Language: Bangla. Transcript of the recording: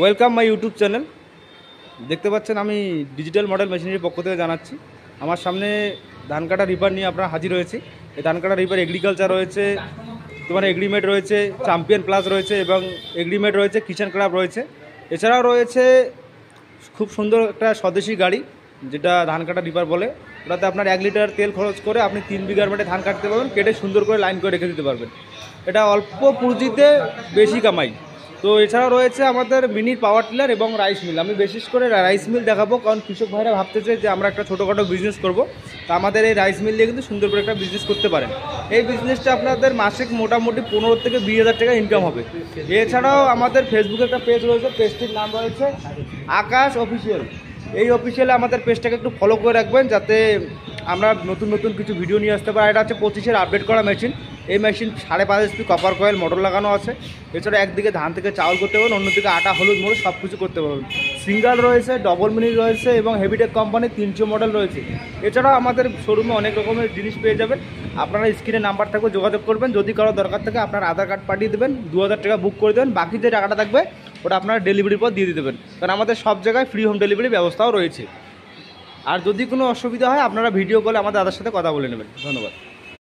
Welcome my YouTube channel. দেখতে পাচ্ছেন আমি ডিজিটাল মডেল মেশিনারির পক্ষ থেকে জানাচ্ছি। আমার সামনে ধান কাটা রিপার নিয়ে আপনারা হাজির হয়েছি। এই ধান কাটা রিপার এগ্রিকালচার রয়েছে, তোমার এগ্রিমেট রয়েছে, চ্যাম্পিয়ন প্লাস রয়েছে এবং এগ্রিমেট রয়েছে, কিচেন ক্লাব রয়েছে। এছাড়াও রয়েছে খুব সুন্দর একটা স্বদেশি গাড়ি যেটা ধান কাটা রিপার বলে। ওটাতে আপনার 1 লিটার তেল খরচ করে আপনি 3 বিঘার মাঠে ধান কাটতে পারবেন, কেটে সুন্দর করে লাইন করে রেখে দিতে পারবেন। এটা অল্প পুঁজিতে বেশি কামাই। তো এছাড়াও রয়েছে আমাদের মিনি পাওয়ার টিলার এবং রাইস মিল। আমি বিশেষ করে রাইস মিল দেখাবো, কারণ কৃষক ভাইরা ভাবতেছে যে আমরা একটা ছোটোখাটো বিজনেস করব। তা আমাদের এই রাইস মিল দিয়ে কিন্তু সুন্দর করে একটা বিজনেস করতে পারেন। এই বিজনেসটা আপনাদের মাসিক মোটামুটি 15 থেকে 20 হাজার টাকা ইনকাম হবে। এছাড়াও আমাদের ফেসবুকে একটা পেজ রয়েছে, পেজটির নাম রয়েছে আকাশ অফিসিয়াল। এই অফিসিয়ালে আমাদের পেজটাকে একটু ফলো করে রাখবেন, যাতে আমরা নতুন নতুন কিছু ভিডিও নিয়ে আসতে পারি। এটা হচ্ছে 25-এর আপডেট করা মেশিন। এই machine 5.5 HP copper coil motor লাগানো আছে। এছাড়া একদিকে ধান থেকে চাউল করতে পারবেন, অন্যদিকে আটা হলুদ মোড় সব কিছু করতে পারবেন। সিঙ্গেল রয়েছে, ডবল মিনি রয়েছে এবং হেভিটেক কোম্পানির 300 মডেল রয়েছে। এছাড়াও আমাদের শোরুমে অনেক রকমের জিনিস পেয়ে যাবেন। আপনারা স্ক্রিনে নাম্বার থাকবে, যোগাযোগ করবেন। যদি কারো দরকার থাকে আপনার আধার কার্ড পাঠিয়ে দেবেন, 2000 টাকা বুক করে দেবেন। বাকি যে টাকাটা থাকবে ওটা আপনারা ডেলিভারির পর দিয়ে দেবেন, কারণ আমাদের সব জায়গায় ফ্রি হোম ডেলিভারি ব্যবস্থাও রয়েছে। আর যদি কোনো অসুবিধা হয় আপনারা ভিডিও কলে আমাদের দাদার সাথে কথা বলে নেবেন। ধন্যবাদ।